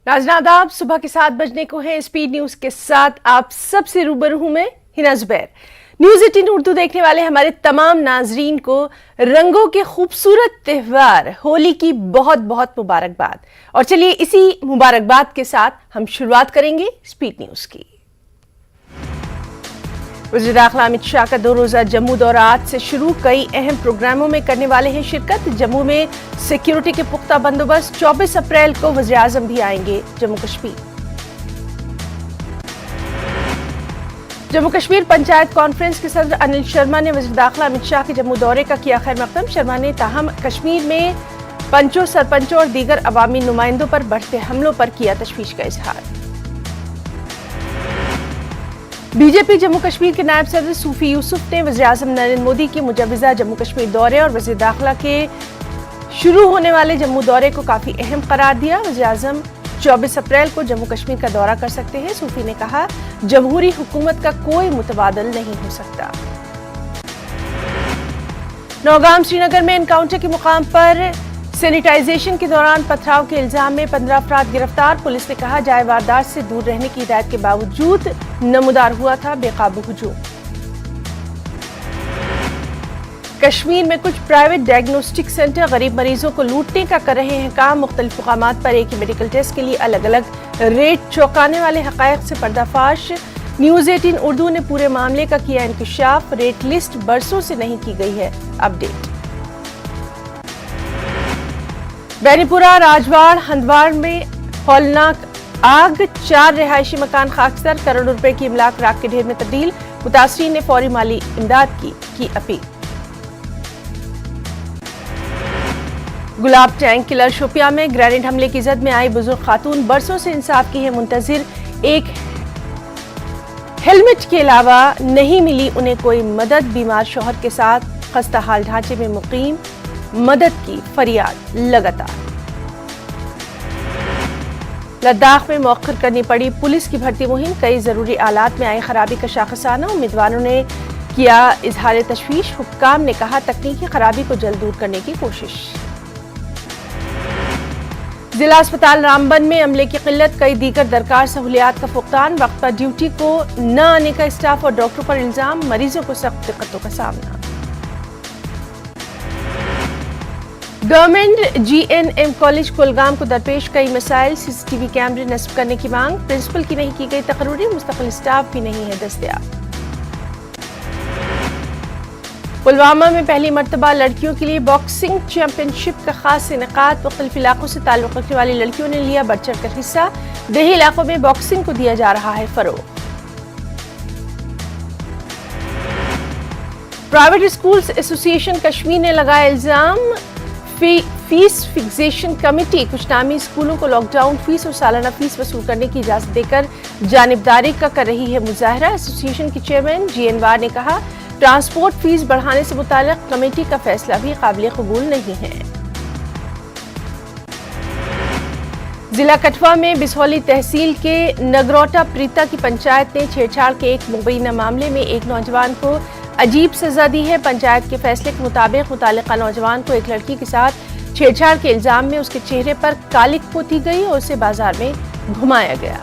नाज़रीन आदाब, सुबह के 7 बजने को है। स्पीड न्यूज के साथ आप सबसे रूबरू हूं मैं हिना जुबैर। न्यूज़ 18 उर्दू देखने वाले हमारे तमाम नाजरीन को रंगों के खूबसूरत त्योहार होली की बहुत बहुत मुबारकबाद। और चलिए इसी मुबारकबाद के साथ हम शुरुआत करेंगे स्पीड न्यूज की। वज़ीर दाखिला अमित शाह का 2 रोज़ा जम्मू दौरा आज से शुरू। कई अहम प्रोग्रामों में करने वाले हैं शिरकत। जम्मू में सिक्योरिटी के पुख्ता बंदोबस्त। 24 अप्रैल को वज़ीर आज़म भी आएंगे जम्मू कश्मीर। जम्मू कश्मीर पंचायत कॉन्फ्रेंस के सदर अनिल शर्मा ने वज़ीर दाखिला अमित शाह के जम्मू दौरे का किया खैर मकदम। शर्मा ने ताहम कश्मीर में पंचों, सरपंचों और दीगर अवामी नुमाइंदों पर बढ़ते हमलों पर किया तशवीश का इजहार। बीजेपी जम्मू कश्मीर के नायब सदर सूफी यूसुफ ने वज़ीर आज़म नरेंद्र मोदी की मुजव्वज़ा जम्मू कश्मीर दौरे और वज़ीर दाखिला के शुरू होने वाले जम्मू दौरे को काफ़ी अहम करार दिया। वज़ीर आज़म 24 अप्रैल को जम्मू कश्मीर का दौरा कर सकते हैं। सूफी ने कहा, जमहूरी हुकूमत का कोई मुतबादल नहीं हो सकता। नौगाम श्रीनगर में एनकाउंटर के मुकाम पर सैनिटाइजेशन के दौरान पथराव के इल्जाम में 15 अफराद गिरफ्तार। पुलिस ने कहा, जाए वारदात से दूर रहने की हिदायत के बावजूद नमूदार हुआ था बेकाबू हुजूम। कश्मीर में कुछ प्राइवेट डायग्नोस्टिक सेंटर गरीब मरीजों को लूटने का कर रहे हैं काम। मुख्तलिफ मुकामात पर एक ही मेडिकल टेस्ट के लिए अलग अलग रेट। चौंकाने वाले हकायक से पर्दाफाश। न्यूज़ 18 उर्दू ने पूरे मामले का किया इंकशाफ। रेट लिस्ट बरसों से नहीं की गई है अपडेट। बैनीपुरा, राजवाड़, हंदवाड़ में हौलनाक आग। 4 रिहायशी मकान खाकसर। करोड़ों रुपए की इमलाक राख के ढेर में तब्दील। मुतासरीन ने फौरी माली इमदाद की अपील। गुलाब टैंक किलर शोपिया में ग्रेनेड हमले की जद में आई बुजुर्ग खातून। बरसों से इंसाफ की है मुंतजिर। एक हेलमेट के अलावा नहीं मिली उन्हें कोई मदद। बीमार शौहर के साथ खस्ता हाल ढांचे में मुकीम। मदद की फरियाद लगातार। लद्दाख में मौखर करनी पड़ी पुलिस की भर्ती मुहिम। कई जरूरी आलात में आई खराबी का शाखसाना। उम्मीदवारों ने किया इजहार तशवीश। हुक्काम ने कहा, तकनीकी खराबी को जल्द दूर करने की कोशिश। जिला अस्पताल रामबन में अमले की किल्लत। कई दीगर दरकार सहूलियात का फुकदान। वक्त पर ड्यूटी को न आने का स्टाफ और डॉक्टरों पर इल्जाम। मरीजों को सख्त दिक्कतों का सामना। गवर्नमेंट GNM कॉलेज कुलगाम को दरपेश कई मसाइल। CCTV कैमरे नस्ब करने की मांग। प्रिंसिपल की नहीं की गई तकर्री। मुस्तकिल स्टाफ भी नहीं है दस्तयाब। पुलवामा में पहली मर्तबा लड़कियों के लिए बॉक्सिंग चैंपियनशिप का खास इनेकाद। मुख्तलिफ इलाकों से ताल्लुक रखने वाली लड़कियों ने लिया बढ़ चढ़ कर हिस्सा। देही इलाकों में बॉक्सिंग को दिया जा रहा है फरोग। प्राइवेट स्कूल्स एसोसिएशन कश्मीर ने लगाया इल्जाम। फीस फिक्सेशन कमेटी कुछ नामी स्कूलों को लॉकडाउन फीस और सालाना फीस वसूल करने की इजाजत देकर जानिबदारी का कर रही है मुजाहरा। एसोसिएशन के चेयरमैन GN वार ने कहा, ट्रांसपोर्ट फीस बढ़ाने से मुताल्लिक कमेटी का फैसला भी काबिल कबूल नहीं है। जिला कठवा में बिसौली तहसील के नगरोटा प्रीता की पंचायत ने छेड़छाड़ के एक मुबैना मामले में एक नौजवान को अजीब सजा दी है। पंचायत के फैसले के मुताबिक मुतालिका नौजवान को एक लड़की के साथ छेड़छाड़ के इल्जाम में उसके चेहरे पर कालिक पोती गई और उसे बाजार में घुमाया गया।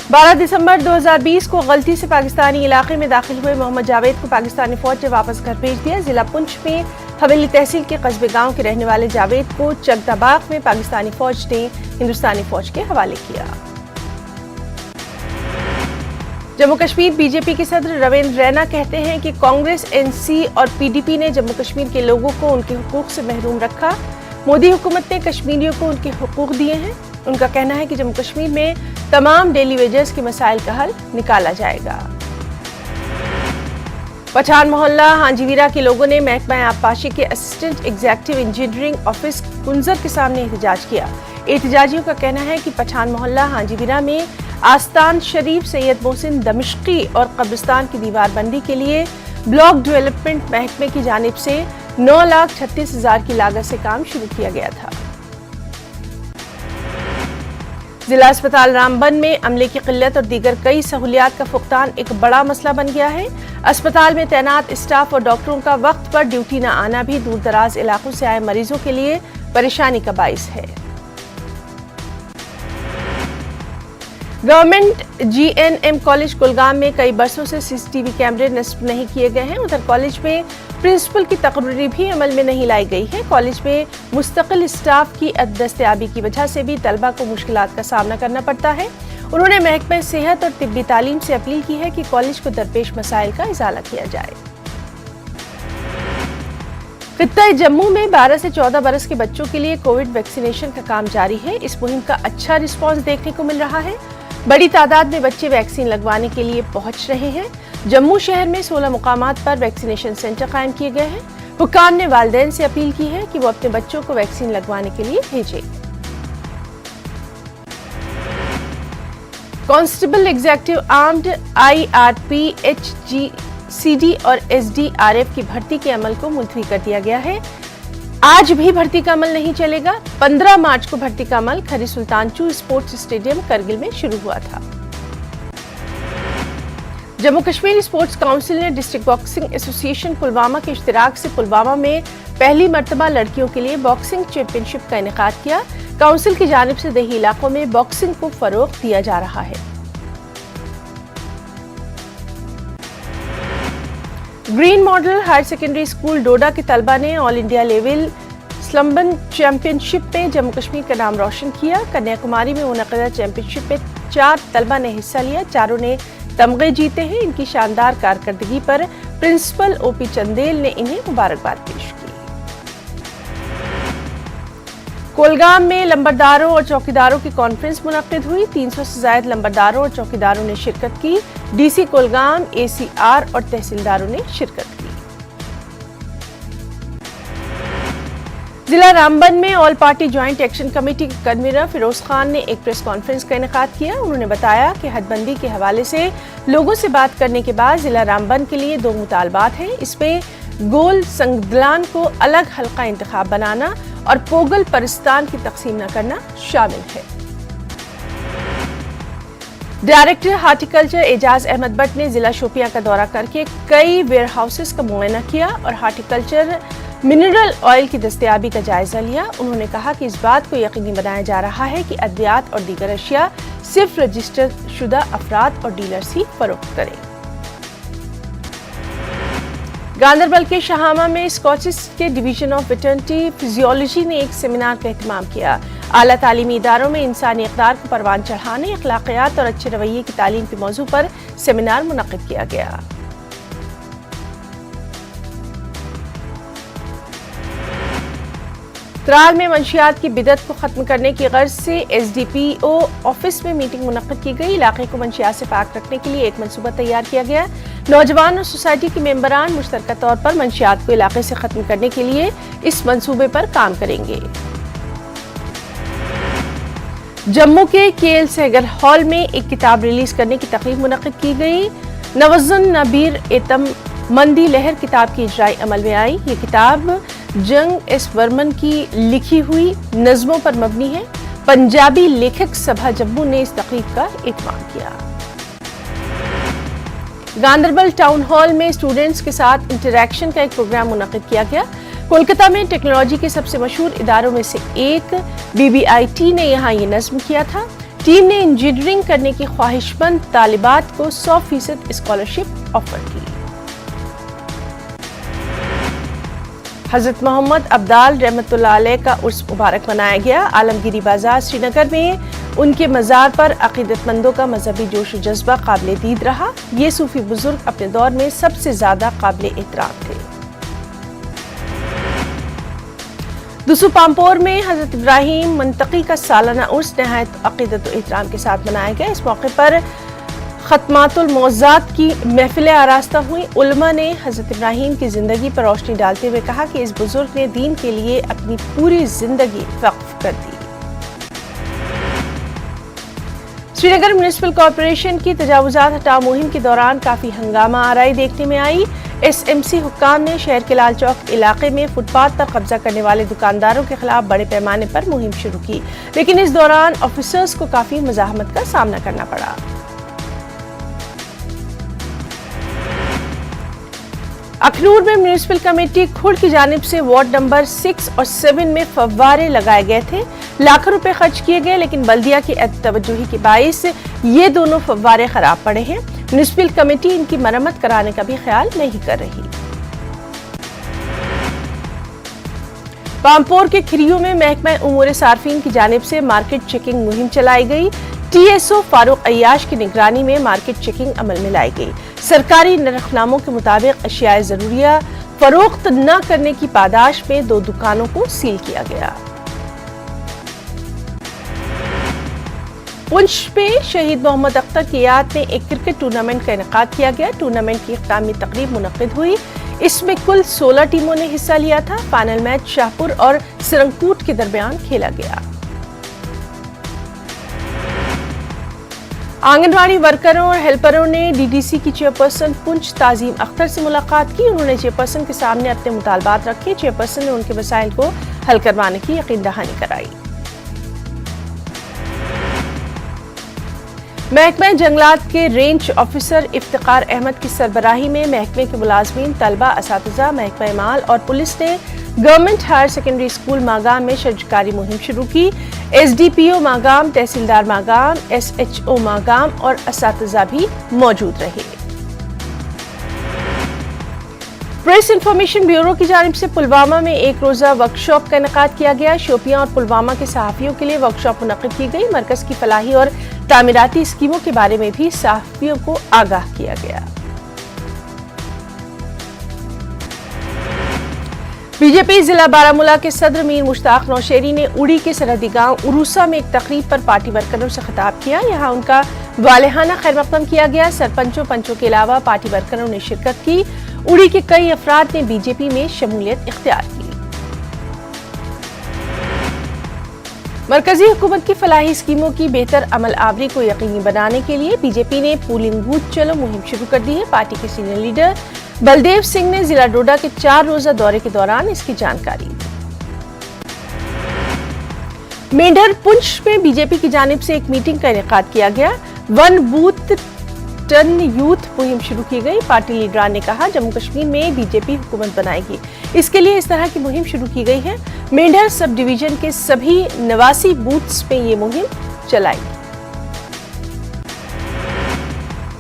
12 दिसंबर 2020 को गलती से पाकिस्तानी इलाके में दाखिल हुए मोहम्मद जावेद को पाकिस्तानी फौज ने वापस घर भेज दिया। जिला पुंछ में हवेली तहसील के कस्बे गांव के रहने वाले जावेद को चकदाबाग में पाकिस्तानी फौज ने हिंदुस्तानी फौज के हवाले किया। जम्मू कश्मीर बीजेपी के सदर रविंद्र रैना कहते हैं कि कांग्रेस, NC और PDP ने जम्मू कश्मीर के लोगों को उनके हुकूक से महरूम रखा। मोदी हुकूमत ने कश्मीरियों को उनके हुकूक दिए हैं। उनका कहना है कि जम्मू कश्मीर में तमाम डेली वेजेस के मसाइल का हल निकाला जाएगा। पठान मोहल्ला हांजीवीरा के लोगों ने महकमा आबपाशी के असिस्टेंट एग्जीक्यूटिव इंजीनियरिंग ऑफिस कुंजर के सामने एहतजाज किया। एहतजाजियों का कहना है कि पठान मोहल्ला हांजीवीरा में आस्तान शरीफ, सैयद मोहसिन दमिश्की और कब्रिस्तान की दीवारबंदी के लिए ब्लॉक डेवलपमेंट महकमे की जानिब से 9,36,000 की लागत से काम शुरू किया गया था। जिला अस्पताल रामबन में अमले की किल्लत और दीगर कई सहूलियात का फुकदान एक बड़ा मसला बन गया है। अस्पताल में तैनात स्टाफ और डॉक्टरों का वक्त पर ड्यूटी न आना भी दूर दराज इलाकों से आए मरीजों के लिए परेशानी का बाइस है। गवर्नमेंट जीएनएम कॉलेज कुलगाम में कई बरसों से सीसीटीवी कैमरे नस्ब नहीं किए गए हैं। उधर कॉलेज में प्रिंसिपल की तकरीरी भी अमल में नहीं लाई गई है। कॉलेज में मुस्तकिल स्टाफ की दस्तयाबी की वजह से भी तलबा को मुश्किलात का सामना करना पड़ता है। उन्होंने महकमे सेहत और तिब्बी तालीम से अपील की है कि कॉलेज को दरपेश मसाइल का इजाला किया जाए। खित्ता जम्मू में 12 से 14 बरस के बच्चों के लिए कोविड वैक्सीनेशन का काम जारी है। इस मुहिम का अच्छा रिस्पांस देखने को मिल रहा है। बड़ी तादाद में बच्चे वैक्सीन लगवाने के लिए पहुंच रहे हैं। जम्मू शहर में 16 मुकामात पर वैक्सीनेशन सेंटर कायम किए गए हैं। हुक्काम ने वालिदैन से अपील की है कि वो अपने बच्चों को वैक्सीन लगवाने के लिए भेजें। Constable executive armed IRP, HGCD और SDRF की भर्ती के अमल को मुलतवी कर दिया गया है। आज भी भर्ती का अमल नहीं चलेगा। 15 मार्च को भर्ती का अमल खरी सुल्तानचू स्पोर्ट्स स्टेडियम करगिल में शुरू हुआ था। जम्मू कश्मीर स्पोर्ट्स काउंसिल ने डिस्ट्रिक्ट बॉक्सिंग एसोसिएशन पुलवामा के इश्तिराक से पुलवामा में पहली मर्तबा लड़कियों के लिए बॉक्सिंग चैंपियनशिप का इनेकाद किया। काउंसिल की जानिब से देही इलाकों में बॉक्सिंग को फरोग दिया जा रहा है। Green model higher secondary school Doda के तलबा ने ऑल इंडिया लेवल स्लम्बन चैंपियनशिप में जम्मू कश्मीर का नाम रोशन किया। कन्याकुमारी में मुनक़िदा चैंपियनशिप में 4 तलबा ने हिस्सा लिया। चारों ने तमगे जीते हैं। इनकी शानदार कारकर्दगी पर प्रिंसिपल OP चंदेल ने इन्हें मुबारकबाद पेश की। कोलगाम में लंबरदारों और चौकीदारों की कॉन्फ्रेंस मुनक्किद हुई। 300 से ज्यादा लंबरदारों और चौकीदारों ने शिरकत की। DC कोलगाम, ACR और तहसीलदारों ने शिरकत की। जिला रामबन में all party joint action committee के कन्वीनर फिरोज खान ने एक प्रेस कॉन्फ्रेंस का इनेकाद किया। उन्होंने बताया कि हदबंदी के हवाले से लोगों से बात करने के बाद जिला रामबन के लिए 2 मुतालबात हैं। इसमें गोल संगदलान को अलग हल्का इंतखाब बनाना और पोगल परिस्तान की तकसीम न करना शामिल है। डायरेक्टर हार्टिकल्चर एजाज अहमद बट ने जिला शोपियां का दौरा करके कई वेयर हाउसेस का मुआयना किया और हार्टिकल्चर मिनरल ऑयल की दस्तयाबी का जायजा लिया। उन्होंने कहा कि इस बात को यकीनी बनाया जा रहा है कि अद्वियात और दीगर अशिया सिर्फ रजिस्टर शुदा अफराद और डीलर्स ही फरोख्त करें। गांदरबल के शहामा में स्कॉटिश के डिवीजन ऑफ वेटरनरी फिजियोलॉजी ने एक सेमिनार का एहतमाम किया। आला तालीमी इदारों में इंसानी इक़दार को परवान चढ़ाने, अखलाकियात और अच्छे रवैये की तालीम के मौजू पर सेमिनार मुनक़्क़िद किया गया। त्राल में मंशियात की बिदत को खत्म करने की गर्ज से SDPO ऑफिस में मीटिंग मुनक़्क़िद की गई। इलाके को मंशियात से पाक रखने के लिए एक मंसूबा तैयार किया गया। नौजवान और सोसाइटी के मेंबरान मुश्तरका तौर पर मंशियात को इलाके से खत्म करने के लिए इस मंसूबे पर काम करेंगे। जम्मू के KL सहगर हॉल में एक किताब रिलीज करने की तकरीब मुनक़्क़िद की गई। नवज़ुन नबीर एतम मंदी लहर किताब की इजराई अमल में आई। ये किताब जंग S वर्मन की लिखी हुई नज़मों पर मबनी है। पंजाबी लेखक सभा जम्मू ने इस तकरीब का इत्माम किया। गांदरबल टाउन हॉल में स्टूडेंट्स के साथ इंटरैक्शन का एक प्रोग्राम मुनक़्क़िद किया गया। कोलकाता में टेक्नोलॉजी के सबसे मशहूर इदारों में से एक BBIT ने यहाँ ये नज़्म किया था। टीम ने इंजीनियरिंग करने की ख्वाहिशमंद तालिबात को 100% स्कॉलरशिप ऑफर की। हजरत मोहम्मद अब्दाल रहमतुल्लाह अलैह का उर्स मुबारक मनाया गया। आलमगीरी बाजार श्रीनगर में उनके मज़ार पर अक़ीदतमंदों का मजहबी जोश और जज्बा काबिल दीद रहा। ये सूफी बुजुर्ग अपने दौर में सबसे ज्यादा काबिल एहतराम थे। दुसू पामपोर में हजरत इब्राहिम मंतकी का सालाना उर्स नहायत अक़ीदत और एहतराम के साथ मनाया गया। इस मौके पर खत्मातुल मौज़ात की महफिलें आरास्ता हुई। उलमा ने हजरत इब्राहिम की जिंदगी पर रोशनी डालते हुए कहा कि इस बुजुर्ग ने दीन के लिए अपनी पूरी जिंदगी वक्फ कर दी। श्रीनगर म्युनिसिपल कॉरपोरेशन की तजावुजात हटाओ मुहिम के दौरान काफी हंगामा आराई देखने में आई। SMC हुक्काम ने शहर के लाल चौक इलाके में फुटपाथ पर कब्जा करने वाले दुकानदारों के खिलाफ बड़े पैमाने पर मुहिम शुरू की, लेकिन इस दौरान ऑफिसर्स को काफी मुजाहमत का सामना करना पड़ा। अखनूर में म्यूनिसिपल कमेटी खुर्द की जानिब से वार्ड नंबर 6 और 7 में फव्वारे लगाए गए थे। लाखों रुपए खर्च किए गए, लेकिन बल्दिया की तवज्जुही के बाइस ये दोनों फव्वारे खराब पड़े हैं। म्यूनिसिपल कमेटी इनकी मरम्मत कराने का भी ख्याल नहीं कर रही। पामपोर के खिरियों में महकमा उमूर सार्फिन की जानिब से मार्केट चेकिंग मुहिम चलाई गई। TSO फारूक अय्याश की निगरानी में मार्केट चेकिंग अमल में लाई गई। सरकारी नरखनामों के मुताबिक अशियाए जरूरिया फरोख्त न करने की पादाश में 2 दुकानों को सील किया गया। पुंछ में शहीद मोहम्मद अख्तर की याद में एक क्रिकेट टूर्नामेंट का इनेकाद किया गया। टूर्नामेंट की इख्तितामी तकरीब मुनक्किद हुई। इसमें कुल 16 टीमों ने हिस्सा लिया था। फाइनल मैच शाहपुर और सिरंगकूट के दरमियान खेला गया। आंगनवाड़ी वर्करों और हेल्परों ने DDC की चेयरपर्सन पुंछ ताजीम अख्तर से मुलाकात की। उन्होंने चेयरपर्सन के सामने अपने मुतालबात रखे। चेयरपर्सन ने उनके मसाइल को हल करवाने की यकीन दहानी कराई। महकमा जंगलात के रेंज ऑफिसर इफ्तिकार अहमद की सरबराही में महकमे के मुलाजमीन, तलबा, असातिज़ा, महकमा माल और पुलिस ने government higher secondary school Magam में शजकारी मुहिम शुरू की। SDPO मागाम, तहसीलदार मागाम, SHO मागाम और असातिज़ा भी मौजूद रहे। प्रेस इंफॉर्मेशन ब्यूरो की जानिब से पुलवामा में एक रोजा वर्कशॉप का इनेकाद किया गया। शोपियां और पुलवामा के सहाफ़ियों के लिए वर्कशॉप मुनक्किद की गई। मरकज की फलाही और तामीराती स्कीमों के बारे में भी सहाफ़ियों को आगाह किया गया। बीजेपी जिला बारामूला के सदर मीर मुश्ताक नौशेरी ने उड़ी के सरहदी गांव उरूसा में एक तकरीब पर पार्टी वर्करों से खिताब किया। यहां उनका वालेहाना खैर मकदम किया गया। सरपंचों, पंचों के अलावा पार्टी वर्करों ने शिरकत की। उड़ी के कई अफराद ने बीजेपी में शमूलियत इख्तियार की। मरकजी हुकूमत की फलाही स्कीमों की बेहतर अमल आवरी को यकीनी बनाने के लिए बीजेपी ने पोलिंग बूथ चलो मुहिम शुरू कर दी है। पार्टी के सीनियर लीडर बलदेव सिंह ने जिला डोडा के 4 रोजा दौरे के दौरान इसकी जानकारी दी। मेंढर पुंछ में बीजेपी की जानिब से एक मीटिंग का इनेकाद किया गया। 1 बूथ 10 यूथ मुहिम शुरू की गई। पार्टी लीडरान ने कहा, जम्मू कश्मीर में बीजेपी हुकूमत बनाएगी, इसके लिए इस तरह की मुहिम शुरू की गई है। मेंढर सब डिवीजन के सभी 89 बूथ्स में ये मुहिम चलाई।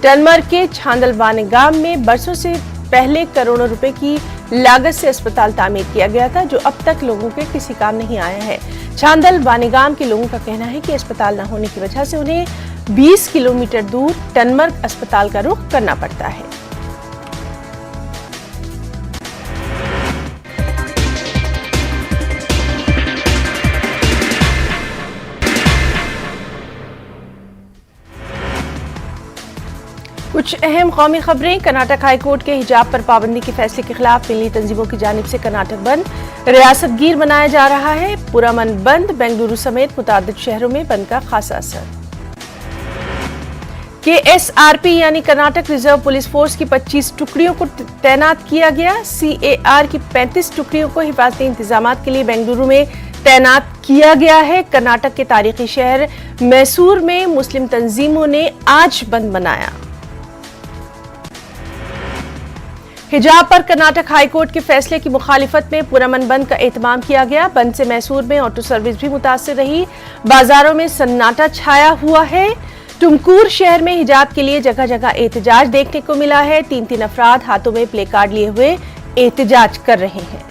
टनमर के छांदलवाने गांव में बरसों से पहले करोड़ों रुपए की लागत से अस्पताल तामीर किया गया था, जो अब तक लोगों के किसी काम नहीं आया है। छांदल वानीगाम के लोगों का कहना है कि अस्पताल न होने की वजह से उन्हें 20 किलोमीटर दूर टनमर्ग अस्पताल का रुख करना पड़ता है। कुछ अहम कौमी खबरें। कर्नाटक हाई कोर्ट के हिजाब पर पाबंदी के फैसले के खिलाफ मिली तंजीमों की जानिब से कर्नाटक बंद रियासत गिर मनाया जा रहा है। पुरमन बंद, बेंगलुरु समेत मुतादिद शहरों में बंद का खासा असर। KSRP यानी कर्नाटक रिजर्व पुलिस फोर्स की 25 टुकड़ियों को तैनात किया गया। CAR की 35 टुकड़ियों को हिफाजती इंतजामात के लिए बेंगलुरु में तैनात किया गया है। कर्नाटक के तारीखी शहर मैसूर में मुस्लिम तंजीमों ने आज बंद मनाया। हिजाब पर कर्नाटक हाई कोर्ट के फैसले की मुखालिफत में पुरमन बंद का एहतमाम किया गया। बंद से मैसूर में ऑटो सर्विस भी मुतासिर रही। बाजारों में सन्नाटा छाया हुआ है। टुमकुर शहर में हिजाब के लिए जगह जगह एहतजाज देखने को मिला है। 3 अफराद हाथों में प्ले कार्ड लिए हुए एहतजाज कर रहे हैं।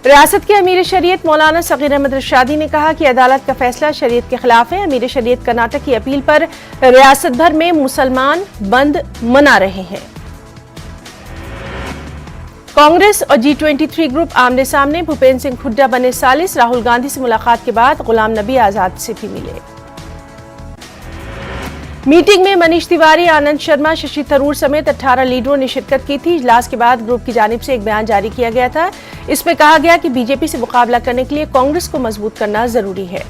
रियासत के अमीर शरीयत मौलाना सगीर अहमद रशादी ने कहा कि अदालत का फैसला शरीयत के खिलाफ है। अमीर शरीयत कर्नाटक की अपील पर रियासत भर में मुसलमान बंद मना रहे हैं। कांग्रेस और G23 ग्रुप आमने सामने। भूपेंद्र सिंह हुड्डा बने सालिस। राहुल गांधी से मुलाकात के बाद गुलाम नबी आजाद से भी मिले। मीटिंग में मनीष तिवारी, आनंद शर्मा, शशि थरूर समेत 18 लीडरों ने शिरकत की थी। इजलास के बाद ग्रुप की जानिब से एक बयान जारी किया गया था। इसमें कहा गया कि बीजेपी से मुकाबला करने के लिए कांग्रेस को मजबूत करना जरूरी है।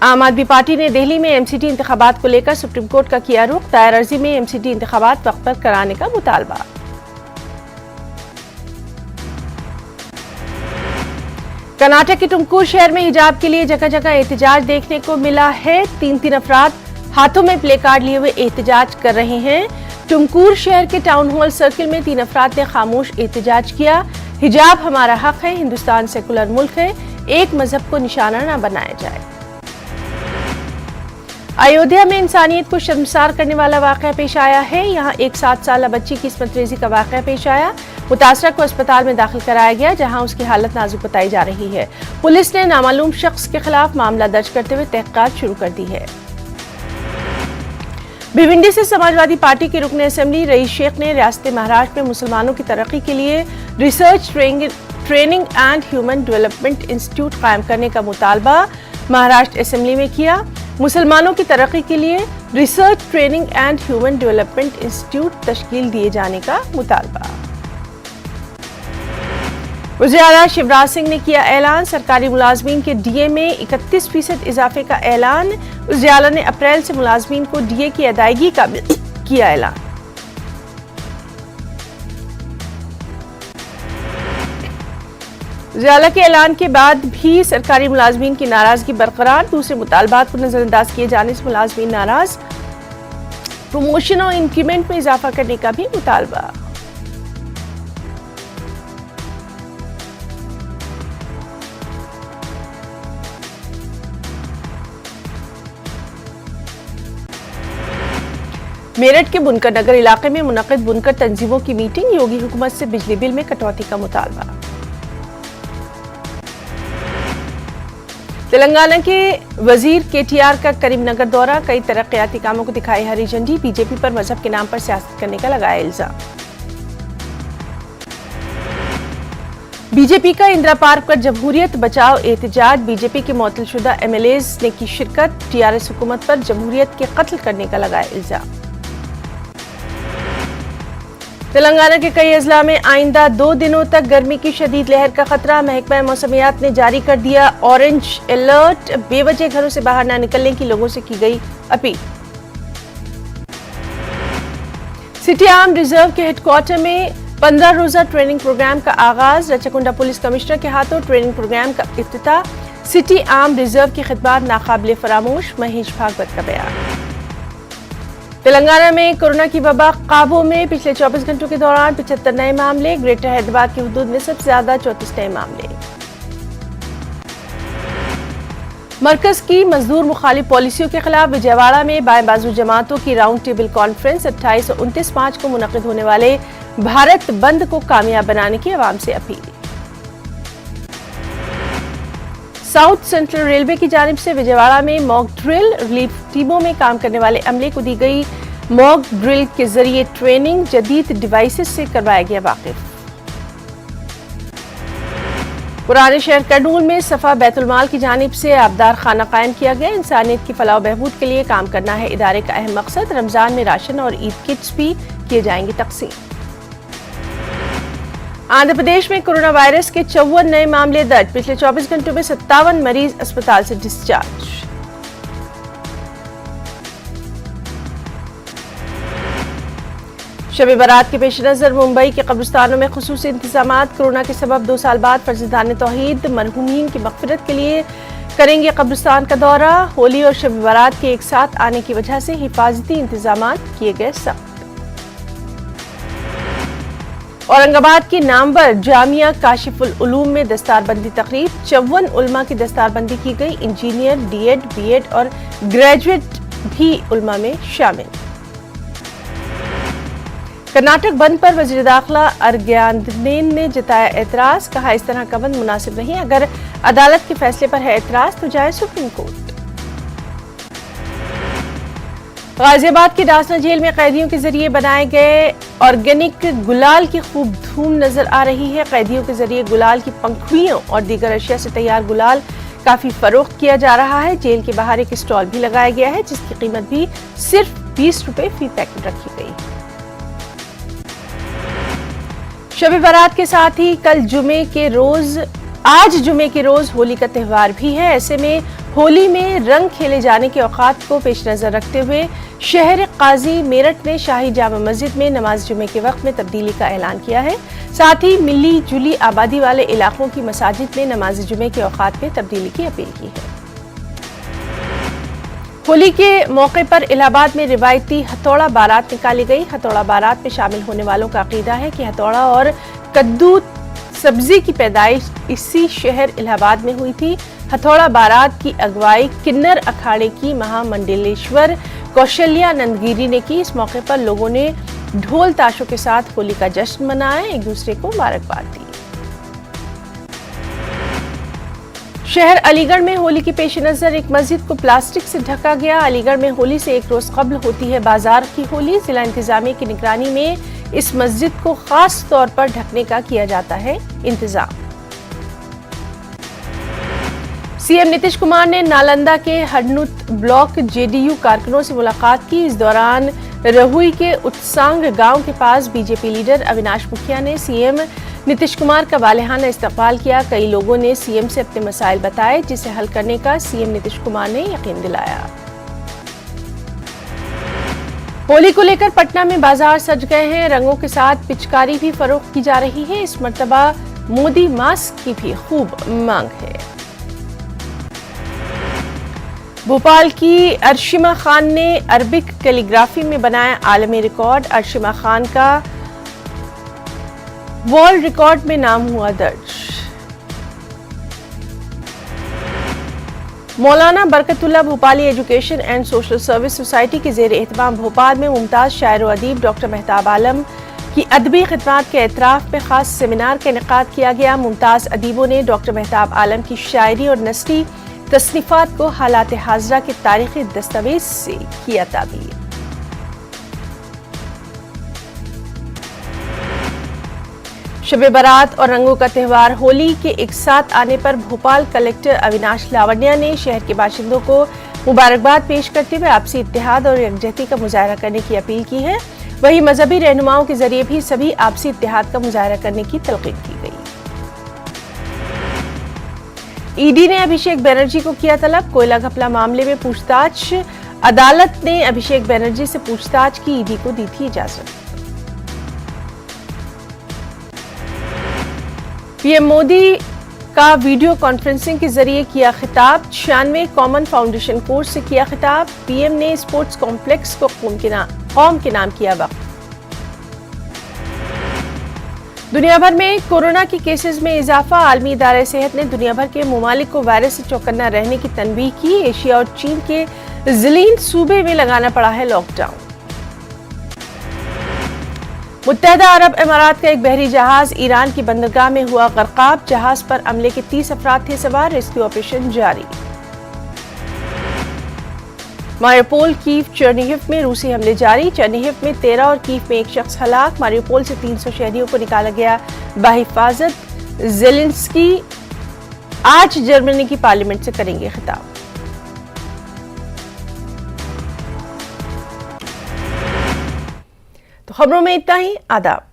आम आदमी पार्टी ने दिल्ली में MCT इंतखाबात को लेकर सुप्रीम कोर्ट का किया रुख। दायर अर्जी में MCT इंतखाबात वक्त पर कराने का मुतालबा। कर्नाटक के टुमकुर शहर में हिजाब के लिए जगह जगह एहतजाज देखने को मिला है। 3 अफराद हाथों में प्ले कार्ड लिए हुए एहतजाज कर रहे हैं। टुमकुर शहर के टाउन हॉल सर्किल में 3 अफराद ने खामोश एहतजाज किया। हिजाब हमारा हक है, हिंदुस्तान सेकुलर मुल्क है, एक मजहब को निशाना न बनाया जाए। अयोध्या में इंसानियत को शर्मसार करने वाला वाकया पेश आया है। यहाँ एक 7 साला बच्ची की इस्मत रेजी का वाकया पेश आया। मुतासरा को अस्पताल में दाखिल कराया गया, जहां उसकी हालत नाजुक बताई जा रही है। पुलिस ने नामालूम शख्स के खिलाफ मामला दर्ज करते हुए तहकीकात शुरू कर दी है। भिवंडी से समाजवादी पार्टी के रुकन असेंबली रईस शेख ने रियासत महाराष्ट्र में मुसलमानों की तरक्की के लिए research training and human development institute कायम करने का मुतालबा महाराष्ट्र असेंबली में किया। मुसलमानों की तरक्की के लिए research training and human development institute तश्कील दिए जाने का मुतालबा। वज़ीर आला शिवराज सिंह ने किया ऐलान, सरकारी मुलाजमीन के डीए में 31% इजाफे का ऐलान। वज़ीर आला ने अप्रैल से मुलाजमीन को डीए की अदायगी का भी किया ऐलान। वज़ीर आला के ऐलान के बाद भी सरकारी मुलाजमीन की नाराजगी बरकरार, दूसरे मुतालबात को नजरअंदाज किए जाने से मुलाजमीन नाराज। प्रमोशन और इंक्रीमेंट में इजाफा करने का भी मुतालबा। मेरठ के बुनकर नगर इलाके में मुनक्किद बुनकर तंजीमों की मीटिंग, योगी हुकूमत से बिजली बिल में कटौती का मुतालबा। तेलंगाना के वजीर केटीआर का करीमनगर दौरा, कई तरक्याती कामों को दिखाई हरी झंडी, बीजेपी पर मजहब के नाम पर सियासत करने का लगाया इल्जाम। बीजेपी का इंदिरा पार्क पर जमहूरियत बचाओ एहतजाज, बीजेपी के मुअत्तलशुदा एमएलएज ने की शिरकत, टीआरएस हुकूमत पर जमहूरियत के कत्ल करने का लगाया इल्जाम। तेलंगाना के कई अजला में आइंदा 2 दिनों तक गर्मी की शदीद लहर का खतरा, महकमा मौसमियात ने जारी कर दिया ऑरेंज अलर्ट, बेवजह घरों से बाहर न निकलने की लोगों से की गई अपील। सिटी आर्म रिजर्व के हेडक्वार्टर में 15 रोजा ट्रेनिंग प्रोग्राम का आगाज, रचकुंडा पुलिस कमिश्नर के हाथों ट्रेनिंग प्रोग्राम का इफ्तिताह। सिटी आर्म रिजर्व की खिदमत नाकाबिले फरामोश, महेश भागवत का बयान। तेलंगाना में कोरोना की वबा काबू में, पिछले 24 घंटों के दौरान 75 नए मामले, ग्रेटर हैदराबाद की हुदूद में सबसे ज्यादा 34 नए मामले। मरकज की मजदूर मुखालिफ पॉलिसियों के खिलाफ विजयवाड़ा में बाएं बाजू जमातों की राउंड टेबल कॉन्फ्रेंस, 28 और 29 मार्च को मुनक्किद होने वाले भारत बंद को कामयाब बनाने की अवाम से अपील। साउथ सेंट्रल रेलवे की जानिब से विजयवाड़ा में मॉक ड्रिल, रिलीफ टीमों में काम करने वाले अमले को दी गई मॉक ड्रिल के जरिए ट्रेनिंग, जदीद डिवाइसेस से करवाया गया वाकिफ। पुराने शहर कर्नूल में सफा बैतुलमाल की जानिब से आबदार खाना कायम किया गया, इंसानियत की फलाह बहबूद के लिए काम करना है इदारे का अहम मकसद, रमजान में राशन और ईद किट्स भी किए जाएंगे तकसीम। आंध्र प्रदेश में कोरोना वायरस के 54 नए मामले दर्ज, पिछले 24 घंटों में 57 मरीज अस्पताल से डिस्चार्ज। शब बारात के पेश नजर मुंबई के कब्रिस्तानों में खुसूसी इंतजामात, कोरोना के सबब 2 साल बाद फर्जदान तौहीद मरहूमीन की मग़फ़िरत के लिए करेंगे कब्रिस्तान का दौरा। होली और शब बारात के एक साथ आने की वजह से हिफाजती इंतजामात किए गए सख्त। औरंगाबाद की नामवर जामिया काशिफुल उलूम में दस्तारबंदी तकरीब, 54 उलमा की दस्तारबंदी की गई, इंजीनियर, डीएड, बीएड और ग्रेजुएट भी उलमा में शामिल। कर्नाटक बंद पर वज़ीर दाखिला अर्ग्यानदेन ने जताया एतराज, कहा इस तरह का बंद मुनासिब नहीं, अगर अदालत के फैसले पर है एतराज तो जाए सुप्रीम कोर्ट। गाजियाबाद की डासना जेल में कैदियों के जरिए बनाए गए ऑर्गेनिक गुलाल की खूब धूम नजर आ रही है। कैदियों के जरिए गुलाल की पंखुड़ियों और दीगर अशिया से तैयार गुलाल काफी फरोख्त किया जा रहा है। जेल के बाहर एक स्टॉल भी लगाया गया है, जिसकी कीमत भी सिर्फ 20 रुपए फी पैकेट रखी गई। शब बारात के साथ ही आज जुमे के रोज होली का त्यौहार भी है। ऐसे में होली में रंग खेले जाने के औकात को पेश नजर रखते हुए शहर काजी मेरठ ने शाही जामा मस्जिद में नमाज जुमे के वक्त में तब्दीली का ऐलान किया है। साथ ही मिली जुली आबादी वाले इलाकों की मसाजिद में नमाज जुमे के औकात में तब्दीली की अपील की है। होली के मौके पर इलाहाबाद में रिवायती हथौड़ा बारात निकाली गई। हथौड़ा बारात में शामिल होने वालों का अकीदा है कि हथौड़ा और कद्दू सब्जी की पैदाइश इसी शहर इलाहाबाद में हुई थी। हथौड़ा बारात की अगुवाई किन्नर अखाड़े की महामंडलेश्वर कौशल्या नंदगिरी ने की। इस मौके पर लोगों ने ढोल ताशों के साथ होली का जश्न मनाया, एक दूसरे को मुबारकबाद दी। शहर अलीगढ़ में होली के पेश नजर एक मस्जिद को प्लास्टिक से ढका गया। अलीगढ़ में होली से एक रोज कबल होती है बाजार की होली। जिला इंतजामिया की निगरानी में इस मस्जिद को खास तौर पर ढकने का किया जाता है इंतजाम। सीएम नीतीश कुमार ने नालंदा के हडनुत ब्लॉक जेडीयू कारकुनों से मुलाकात की। इस दौरान रहुई के उत्सांग गांव के पास बीजेपी लीडर अविनाश मुखिया ने सीएम नीतीश कुमार का वालेहाना इस्तकबाल किया। कई लोगों ने सीएम से अपने मसाइल बताए, जिसे हल करने का सीएम नीतीश कुमार ने यकीन दिलाया। होली को लेकर पटना में बाजार सज गए हैं। रंगों के साथ पिचकारी भी फरोख्त की जा रही है। इस मर्तबा मोदी मास्क की भी खूब मांग है। भोपाल की अर्शिमा खान ने अरबिक कैलीग्राफी में बनाया आलमी रिकॉर्ड। अर्शिमा खान का वर्ल्ड रिकॉर्ड में नाम हुआ दर्ज। मौलाना Barkatullah Bhopali education and social service society के जेर एहतमाम भोपाल में मुमताज शायर व अदीब डॉक्टर मेहताब आलम की अदबी खिदमात के एतराफ में खास सेमिनार का इनेकाद किया गया। मुमताज अदीबों ने डॉक्टर मेहताब आलम की शायरी और नसरी तसनीफात को हालात हाजरा के तारीखी दस्तावेज से किया ताबीर। शब बारात और रंगों का त्यौहार होली के एक साथ आने पर भोपाल कलेक्टर अविनाश लावण्या ने शहर के बाशिंदों को मुबारकबाद पेश करते हुए आपसी इत्तेहाद और यकजहती का मुजाहरा करने की अपील की है। वहीं मजहबी रहनुमाओं के जरिए भी सभी आपसी इत्तेहाद का मुजाहरा करने की तलकीन की गई। ईडी ने अभिषेक बनर्जी को किया तलब। कोयला घपला मामले में पूछताछ। अदालत ने अभिषेक बनर्जी से पूछताछ की ईडी को दी थी इजाजत। पीएम मोदी का वीडियो कॉन्फ्रेंसिंग के जरिए किया खिताब। 96 कॉमन फाउंडेशन कोर्स से किया खिताब। पीएम ने स्पोर्ट्स कॉम्प्लेक्स को कौम के नाम किया वक्फ। दुनिया भर में कोरोना के केसेस में इजाफा। आलमी इदारे सेहत ने दुनिया भर के ममालिक को वायरस से चौकन्ना रहने की तनबीह की। एशिया और चीन के ज़िलीन सूबे में लगाना पड़ा है लॉकडाउन। मुत्तहदा अरब इमारात का एक बहरी जहाज ईरान की बंदरगाह में हुआ गर्काब। जहाज पर अमले के 30 अफराद थे सवार। रेस्क्यू ऑपरेशन जारी। मारियोपोल, कीव, चेर्निहिव में रूसी हमले जारी। चेर्निहिव में 13 और कीव में एक शख्स हलाक। मारियोपोल से 300 शहरियों को निकाला गया बाहिफाजत। ज़ेलेंस्की आज जर्मनी की पार्लियामेंट से करेंगे खिताब। तो खबरों में इतना ही। आदाब।